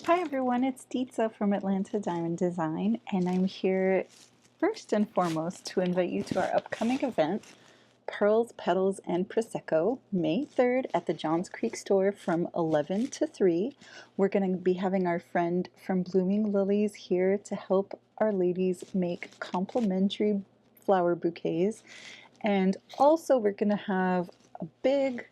Hi everyone, it's Dietza from Atlanta Diamond Design, and I'm here first and foremost to invite you to our upcoming event, Pearls, Petals, and Prosecco, May 3rd at the Johns Creek store from 11 to 3. We're going to be having our friend from Blooming Lilies here to help our ladies make complimentary flower bouquets. And also we're going to have a big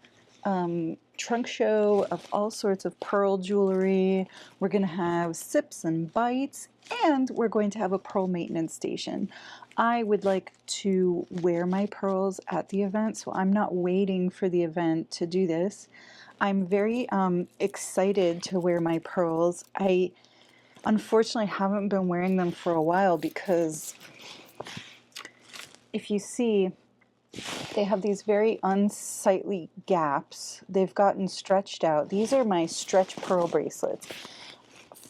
trunk show of all sorts of pearl jewelry. We're going to have sips and bites, and we're going to have a pearl maintenance station. I would like to wear my pearls at the event, so I'm not waiting for the event to do this. I'm very excited to wear my pearls. I unfortunately haven't been wearing them for a while because if you see, they have these very unsightly gaps. They've gotten stretched out. These are my stretch pearl bracelets.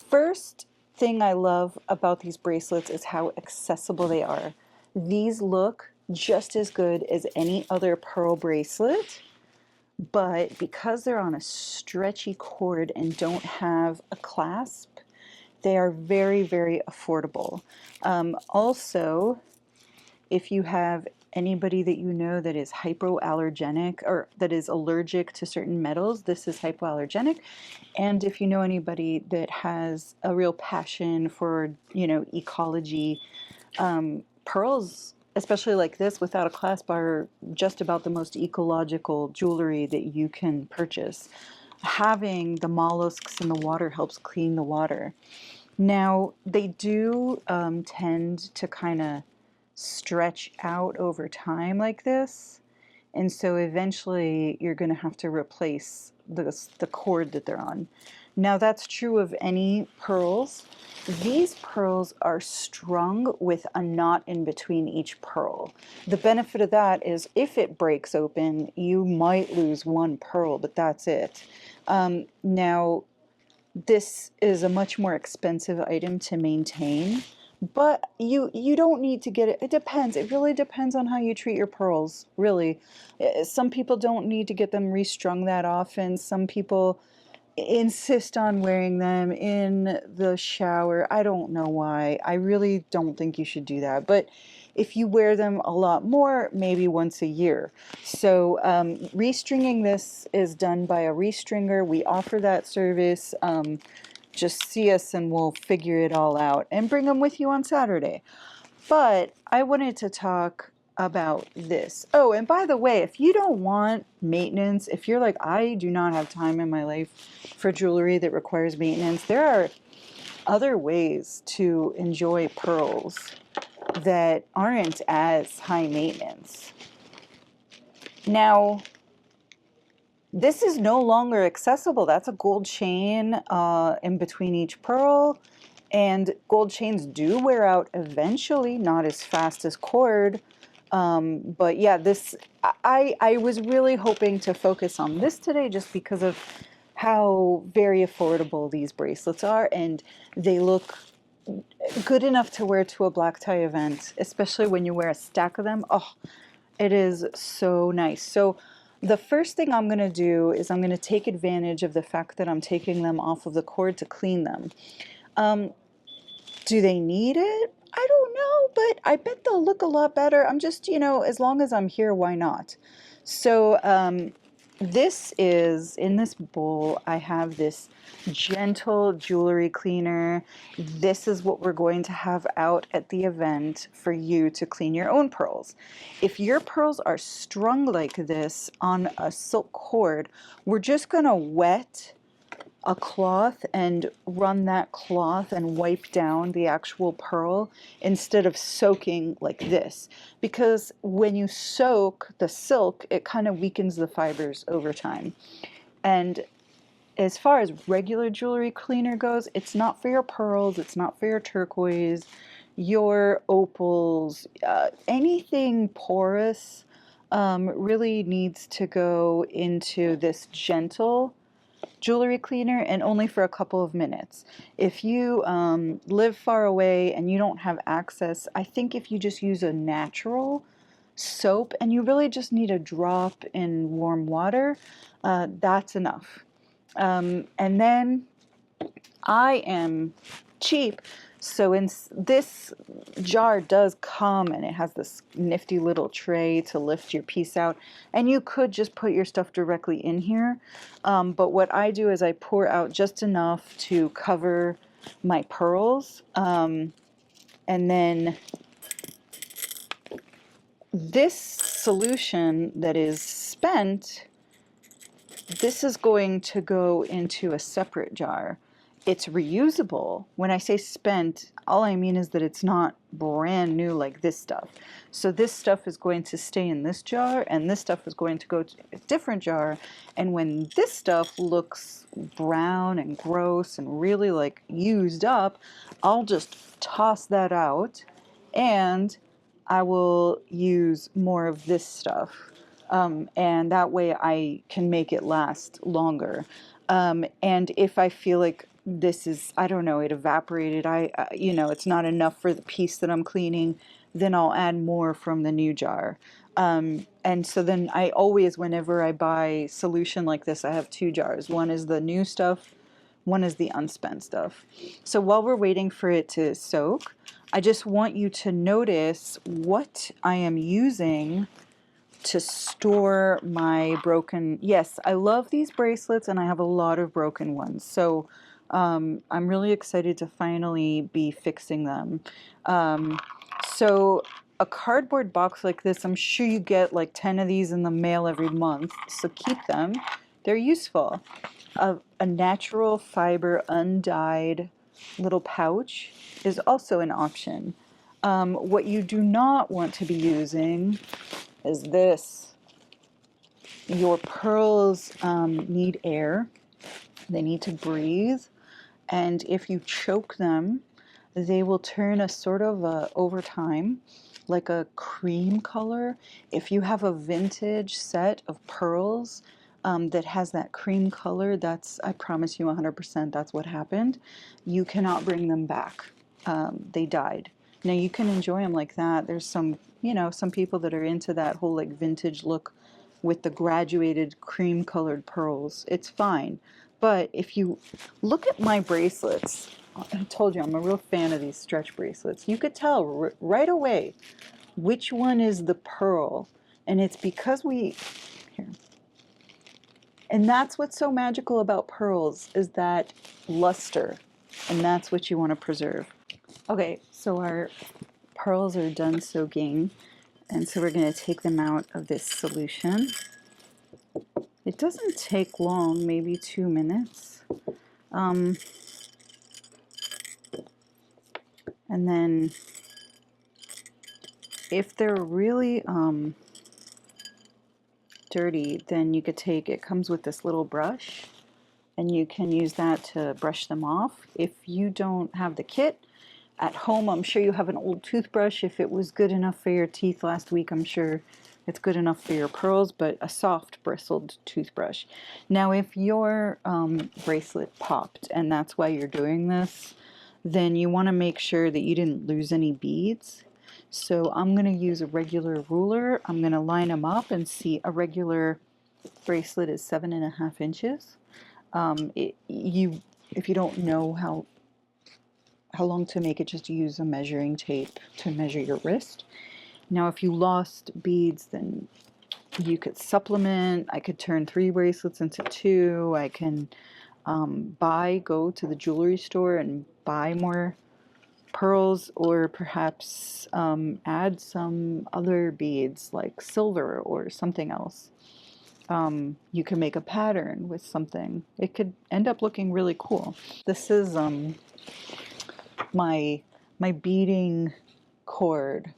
First thing I love about these bracelets is how accessible they are. These look just as good as any other pearl bracelet, but because they're on a stretchy cord and don't have a clasp, they are very, very affordable. Also, if you have anybody that you know that is hypoallergenic or that is allergic to certain metals, this is hypoallergenic. And if you know anybody that has a real passion for, ecology, pearls, especially like this without a clasp, are just about the most ecological jewelry that you can purchase. Having the mollusks in the water helps clean the water. Now, they do tend to kind of stretch out over time like this. And so eventually you're going to have to replace the cord that they're on. Now that's true of any pearls. These pearls are strung with a knot in between each pearl. The benefit of that is if it breaks open, you might lose one pearl, but that's it. Now, this is a much more expensive item to maintain, but you don't need to get it. It depends. It really depends on how you treat your pearls, really. Some people don't need to get them restrung that often. Some people insist on wearing them in the shower. I don't know why. I really don't think you should do that. But if you wear them a lot more, maybe once a year. So restringing this is done by a restringer. We offer that service. Just see us and we'll figure it all out and bring them with you on Saturday. But I wanted to talk about this. Oh, and by the way, if you don't want maintenance, if you're like, I do not have time in my life for jewelry that requires maintenance, there are other ways to enjoy pearls that aren't as high maintenance. Now, this is no longer accessible. That's a gold chain in between each pearl. And gold chains do wear out eventually, not as fast as cord. But yeah, I was really hoping to focus on this today just because of how very affordable these bracelets are. And they look good enough to wear to a black tie event, especially when you wear a stack of them. Oh, it is so nice. So the first thing I'm going to do is I'm going to take advantage of the fact that I'm taking them off of the cord to clean them. Do they need it? I don't know, but I bet they'll look a lot better. I'm just, as long as I'm here, why not? So this is, in this bowl, I have this gentle jewelry cleaner. This is what we're going to have out at the event for you to clean your own pearls. If your pearls are strung like this on a silk cord, we're just going to wet a cloth and run that cloth and wipe down the actual pearl instead of soaking like this. Because when you soak the silk, it kind of weakens the fibers over time. And as far as regular jewelry cleaner goes, it's not for your pearls, it's not for your turquoise, your opals, anything porous really needs to go into this gentle jewelry cleaner, and only for a couple of minutes. If you live far away and you don't have access, I think if you just use a natural soap and you really just need a drop in warm water, that's enough. And then I am cheap, so this jar does come and it has this nifty little tray to lift your piece out, and you could just put your stuff directly in here, but what I do is I pour out just enough to cover my pearls, and then this solution that is spent, this is going to go into a separate jar. It's reusable. When I say spent, all I mean is that it's not brand new like this stuff. So this stuff is going to stay in this jar, and this stuff is going to go to a different jar. And when this stuff looks brown and gross and really like used up, I'll just toss that out, and I will use more of this stuff. And that way I can make it last longer. And if I feel like this is, I don't know, it evaporated, you know, it's not enough for the piece that I'm cleaning, then I'll add more from the new jar. And so then I always, whenever I buy solution like this, I have two jars. One is the new stuff, one is the unspent stuff. So while we're waiting for it to soak, I just want you to notice what I am using to store my broken. Yes, I love these bracelets and I have a lot of broken ones. So I'm really excited to finally be fixing them. So a cardboard box like this, I'm sure you get like 10 of these in the mail every month. So keep them. They're useful. A natural fiber undyed little pouch is also an option. What you do not want to be using is this. Your pearls need air. They need to breathe. And if you choke them, they will turn a sort of over time, like a cream color. If you have a vintage set of pearls that has that cream color, that's, I promise you 100% that's what happened. You cannot bring them back. They died. Now you can enjoy them like that. There's some, you know, some people that are into that whole like vintage look with the graduated cream colored pearls. It's fine. But if you look at my bracelets, I told you I'm a real fan of these stretch bracelets. You could tell right away which one is the pearl. And it's because here. And that's what's so magical about pearls, is that luster. And that's what you want to preserve. Okay, so our pearls are done soaking. And so we're going to take them out of this solution. It doesn't take long, maybe 2 minutes. And then if they're really dirty, then you could take, it comes with this little brush, and you can use that to brush them off. If you don't have the kit at home, I'm sure you have an old toothbrush. If it was good enough for your teeth last week, I'm sure it's good enough for your pearls, but a soft bristled toothbrush. Now, if your bracelet popped and that's why you're doing this, then you want to make sure that you didn't lose any beads. So I'm going to use a regular ruler. I'm going to line them up and see. A regular bracelet is 7.5 inches. If you don't know how long to make it, just use a measuring tape to measure your wrist. Now, if you lost beads, then you could supplement. I could turn 3 bracelets into 2. I can go to the jewelry store and buy more pearls, or perhaps add some other beads like silver or something else. You can make a pattern with something. It could end up looking really cool. This is my beading cord.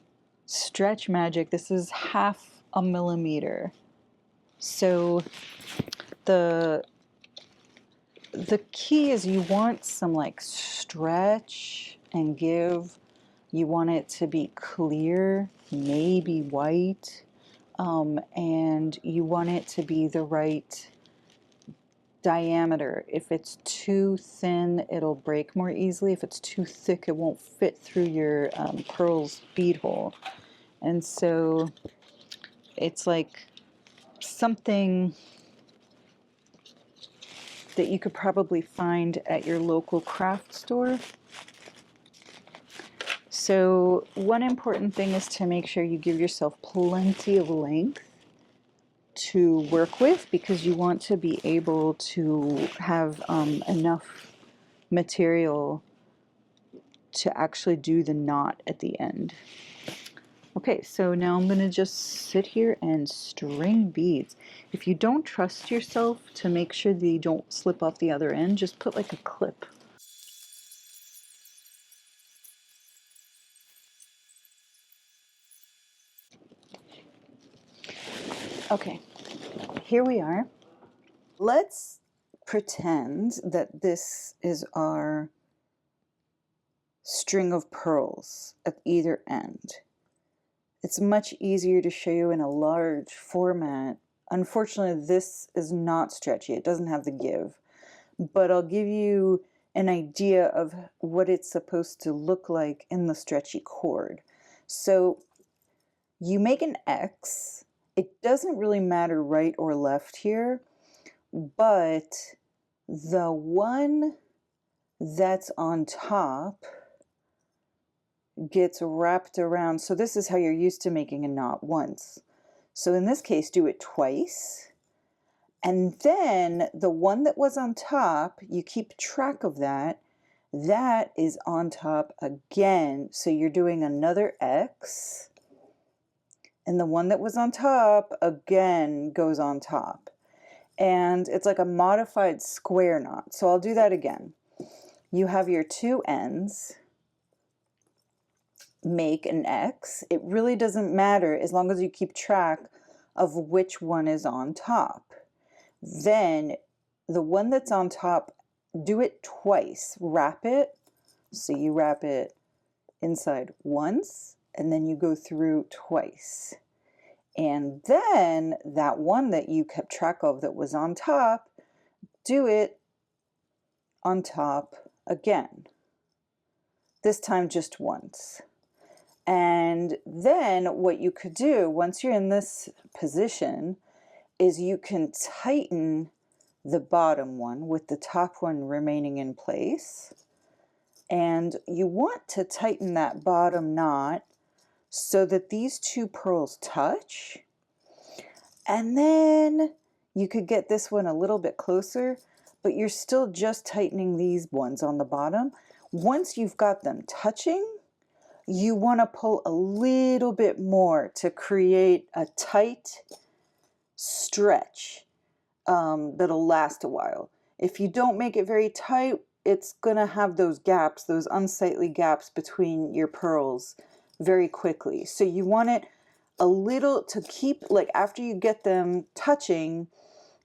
Stretch Magic. This is 0.5 millimeter. So the key is you want some like stretch and give. You want it to be clear, maybe white, and you want it to be the right diameter. If it's too thin, it'll break more easily. If it's too thick, it won't fit through your pearls bead hole. And so it's like something that you could probably find at your local craft store. So one important thing is to make sure you give yourself plenty of length to work with, because you want to be able to have enough material to actually do the knot at the end. Okay, so now I'm going to just sit here and string beads. If you don't trust yourself to make sure that you don't slip off the other end, just put like a clip. Okay, here we are. Let's pretend that this is our string of pearls at either end. It's much easier to show you in a large format. Unfortunately, this is not stretchy. It doesn't have the give, but I'll give you an idea of what it's supposed to look like in the stretchy cord. So you make an X. It doesn't really matter right or left here, but the one that's on top gets wrapped around. So this is how you're used to making a knot once. So in this case, do it twice. And then the one that was on top, you keep track of that. That is on top again. So you're doing another X. And the one that was on top again goes on top. And it's like a modified square knot. So I'll do that again. You have your two ends. Make an X. It really doesn't matter as long as you keep track of which one is on top. Then the one that's on top, do it twice. Wrap it. So you wrap it inside once, and then you go through twice. And then that one that you kept track of that was on top, do it on top again. This time just once. And then what you could do once you're in this position is you can tighten the bottom one with the top one remaining in place. And you want to tighten that bottom knot so that these two pearls touch. And then you could get this one a little bit closer, but you're still just tightening these ones on the bottom. Once you've got them touching, you want to pull a little bit more to create a tight stretch that'll last a while. If you don't make it very tight, it's going to have those gaps, those unsightly gaps between your pearls very quickly. So you want it a little to keep, like after you get them touching,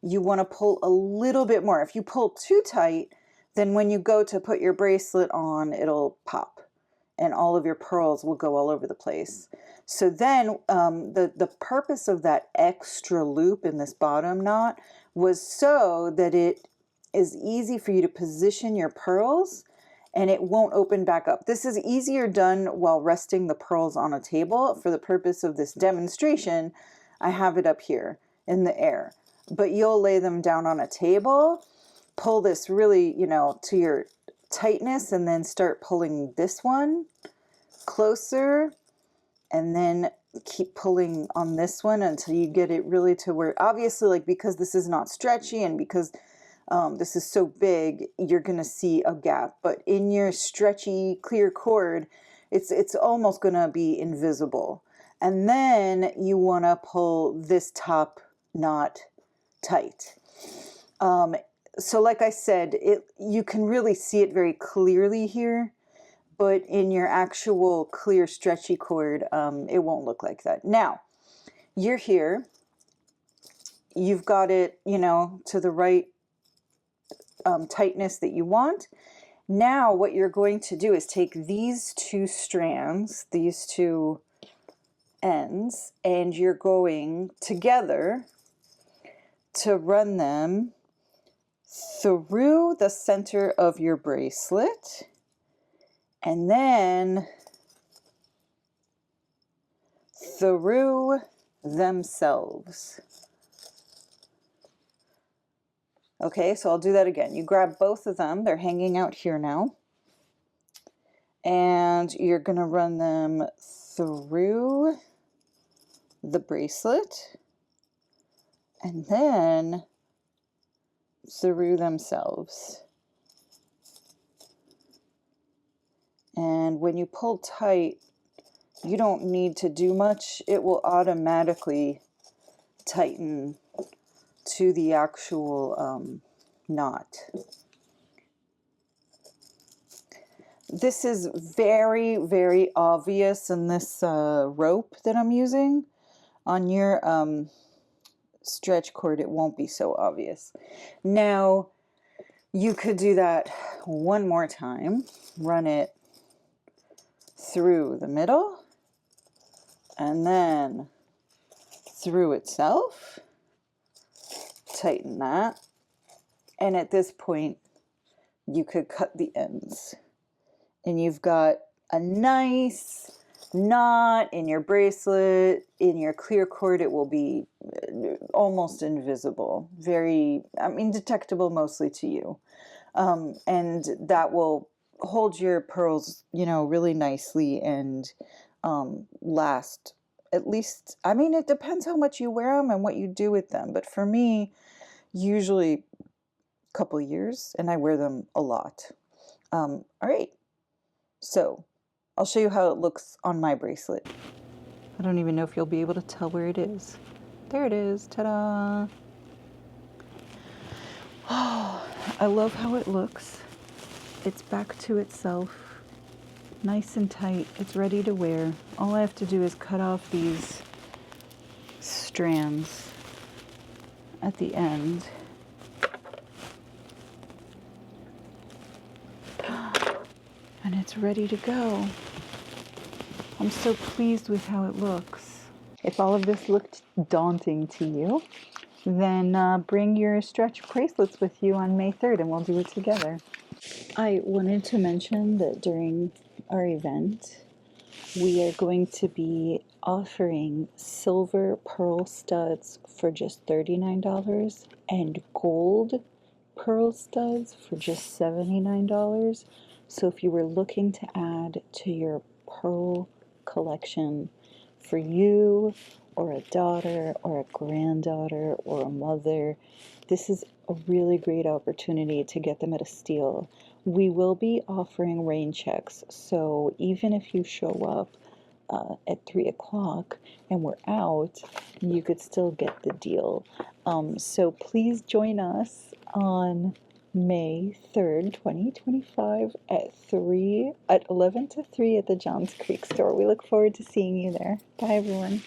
you want to pull a little bit more. If you pull too tight, then when you go to put your bracelet on, it'll pop and all of your pearls will go all over the place. So then the purpose of that extra loop in this bottom knot was so that it is easy for you to position your pearls and it won't open back up. This is easier done while resting the pearls on a table. For the purpose of this demonstration, I have it up here in the air. But you'll lay them down on a table, pull this really, you know, to your tightness, and then start pulling this one closer, and then keep pulling on this one until you get it really to where, obviously, like because this is not stretchy and because this is so big, you're gonna see a gap, but in your stretchy clear cord, it's almost gonna be invisible. And then you want to pull this top knot tight. So like I said, you can really see it very clearly here, but in your actual clear stretchy cord, it won't look like that. Now, you're here, you've got it, you know, to the right tightness that you want. Now what you're going to do is take these two strands, these two ends, and you're going together to run them through the center of your bracelet and then through themselves. Okay, so I'll do that again. You grab both of them. They're hanging out here now. And you're going to run them through the bracelet and then through themselves. And when you pull tight, you don't need to do much. It will automatically tighten to the actual knot. This is very, very obvious in this rope that I'm using. On your stretch cord, it won't be so obvious. Now, you could do that one more time. Run it through the middle and then through itself. Tighten that. And at this point, you could cut the ends. And you've got a nice knot in your bracelet. In your clear cord, it will be almost invisible. Very, I mean, detectable mostly to you. And that will hold your pearls, you know, really nicely and last at least, I mean, it depends how much you wear them and what you do with them. But for me, usually a couple years, and I wear them a lot. All right. So I'll show you how it looks on my bracelet. I don't even know if you'll be able to tell where it is. There it is. Ta-da! Oh, I love how it looks. It's back to itself. Nice and tight. It's ready to wear. All I have to do is cut off these strands at the end. And it's ready to go. I'm so pleased with how it looks. If all of this looked daunting to you, then bring your stretch bracelets with you on May 3rd and we'll do it together. I wanted to mention that during our event, we are going to be offering silver pearl studs for just $39 and gold pearl studs for just $79. So if you were looking to add to your pearl collection for you or a daughter or a granddaughter or a mother, this is a really great opportunity to get them at a steal. We will be offering rain checks, so even if you show up at 3 o'clock and we're out, you could still get the deal. So please join us on May 3rd, 2025 at 11 to 3 at the Johns Creek store. We look forward to seeing you there. Bye, everyone.